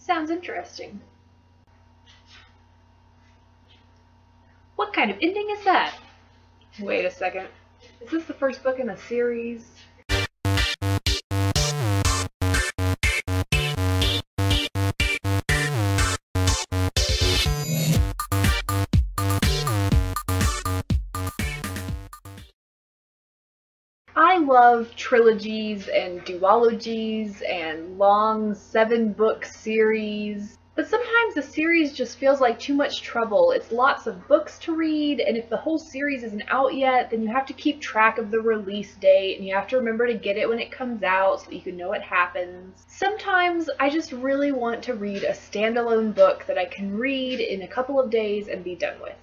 Sounds interesting. What kind of ending is that? Wait a second. Is this the first book in a series? I love trilogies and duologies and long 7-book series, but sometimes a series just feels like too much trouble. It's lots of books to read, and if the whole series isn't out yet, then you have to keep track of the release date, and you have to remember to get it when it comes out so that you can know what happens. Sometimes I just really want to read a standalone book that I can read in a couple of days and be done with.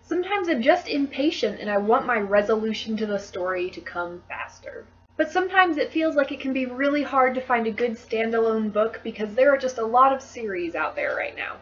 Sometimes I'm just impatient and I want my resolution to the story to come faster. But sometimes it feels like it can be really hard to find a good standalone book because there are just a lot of series out there right now.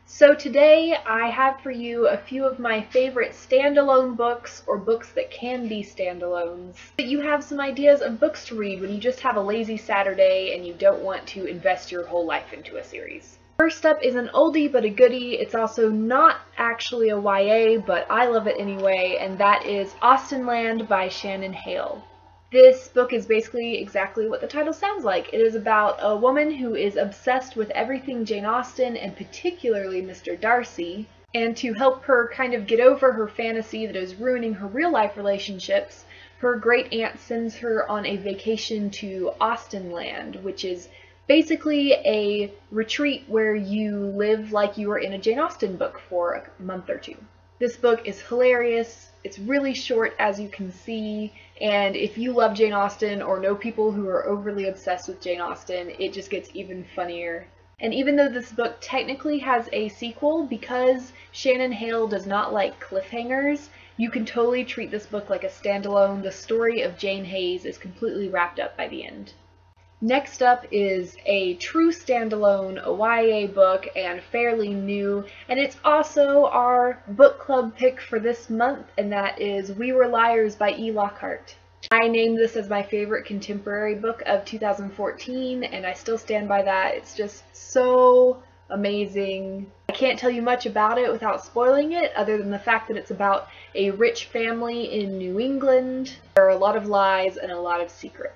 So today I have for you a few of my favorite standalone books, or books that can be standalones, that you have some ideas of books to read when you just have a lazy Saturday and you don't want to invest your whole life into a series. First up is an oldie but a goodie. It's also not actually a YA, but I love it anyway, and that is Austenland by Shannon Hale. This book is basically exactly what the title sounds like. It is about a woman who is obsessed with everything Jane Austen, and particularly Mr. Darcy, and to help her kind of get over her fantasy that is ruining her real-life relationships, her great aunt sends her on a vacation to Austenland, which is basically a retreat where you live like you are in a Jane Austen book for a month or two. This book is hilarious. It's really short, as you can see, and if you love Jane Austen or know people who are overly obsessed with Jane Austen, it just gets even funnier. And even though this book technically has a sequel, because Shannon Hale does not like cliffhangers, you can totally treat this book like a standalone. The story of Jane Hayes is completely wrapped up by the end. Next up is a true standalone, a YA book, and fairly new, and it's also our book club pick for this month, and that is We Were Liars by E. Lockhart. I named this as my favorite contemporary book of 2014, and I still stand by that. It's just so amazing. I can't tell you much about it without spoiling it, other than the fact that it's about a rich family in New England. There are a lot of lies and a lot of secrets.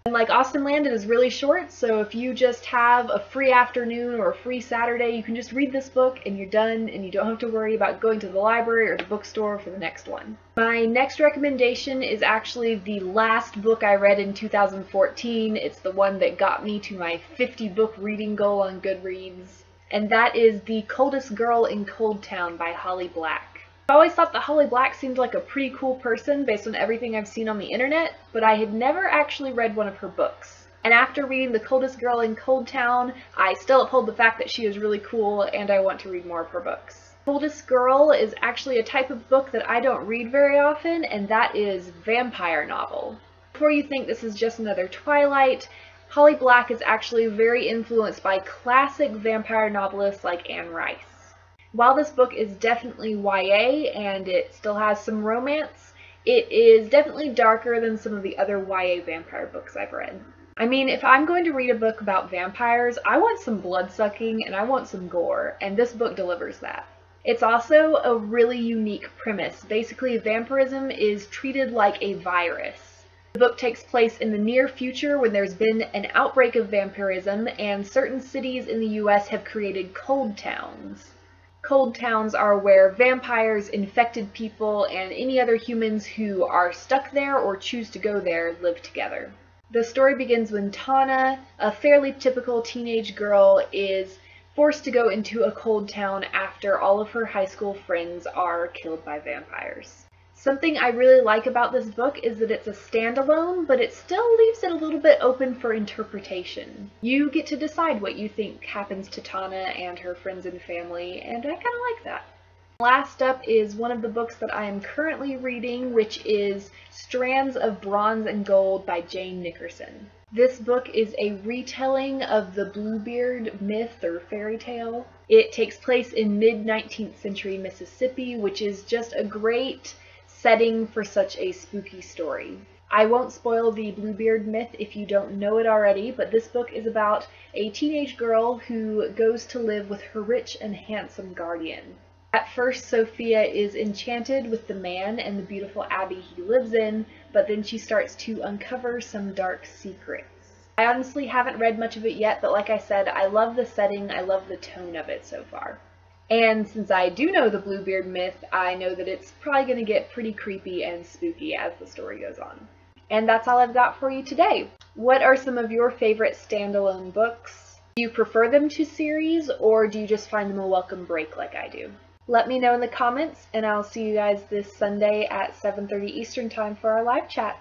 And like Austenland, it is really short, so if you just have a free afternoon or a free Saturday, you can just read this book and you're done, and you don't have to worry about going to the library or the bookstore for the next one. My next recommendation is actually the last book I read in 2014. It's the one that got me to my 50-book reading goal on Goodreads, and that is The Coldest Girl in Coldtown by Holly Black. I always thought that Holly Black seemed like a pretty cool person based on everything I've seen on the internet, but I had never actually read one of her books. And after reading The Coldest Girl in Coldtown, I still uphold the fact that she is really cool and I want to read more of her books. Coldest Girl is actually a type of book that I don't read very often, and that is vampire novel. Before you think this is just another Twilight, Holly Black is actually very influenced by classic vampire novelists like Anne Rice. While this book is definitely YA and it still has some romance, it is definitely darker than some of the other YA vampire books I've read. I mean, if I'm going to read a book about vampires, I want some blood-sucking and I want some gore, and this book delivers that. It's also a really unique premise. Basically, vampirism is treated like a virus. The book takes place in the near future when there's been an outbreak of vampirism, and certain cities in the US have created cold towns. Cold towns are where vampires, infected people, and any other humans who are stuck there or choose to go there live together. The story begins when Tana, a fairly typical teenage girl, is forced to go into a cold town after all of her high school friends are killed by vampires. Something I really like about this book is that it's a standalone, but it still leaves it a little bit open for interpretation. You get to decide what you think happens to Tana and her friends and family, and I kind of like that. Last up is one of the books that I am currently reading, which is Strands of Bronze and Gold by Jane Nickerson. This book is a retelling of the Bluebeard myth or fairy tale. It takes place in mid-19th century Mississippi, which is just a great setting for such a spooky story. I won't spoil the Bluebeard myth if you don't know it already, but this book is about a teenage girl who goes to live with her rich and handsome guardian. At first, Sophia is enchanted with the man and the beautiful abbey he lives in, but then she starts to uncover some dark secrets. I honestly haven't read much of it yet, but like I said, I love the setting, I love the tone of it so far. And since I do know the Bluebeard myth, I know that it's probably going to get pretty creepy and spooky as the story goes on. And that's all I've got for you today. What are some of your favorite standalone books? Do you prefer them to series, or do you just find them a welcome break like I do? Let me know in the comments, and I'll see you guys this Sunday at 7:30 Eastern Time for our live chat.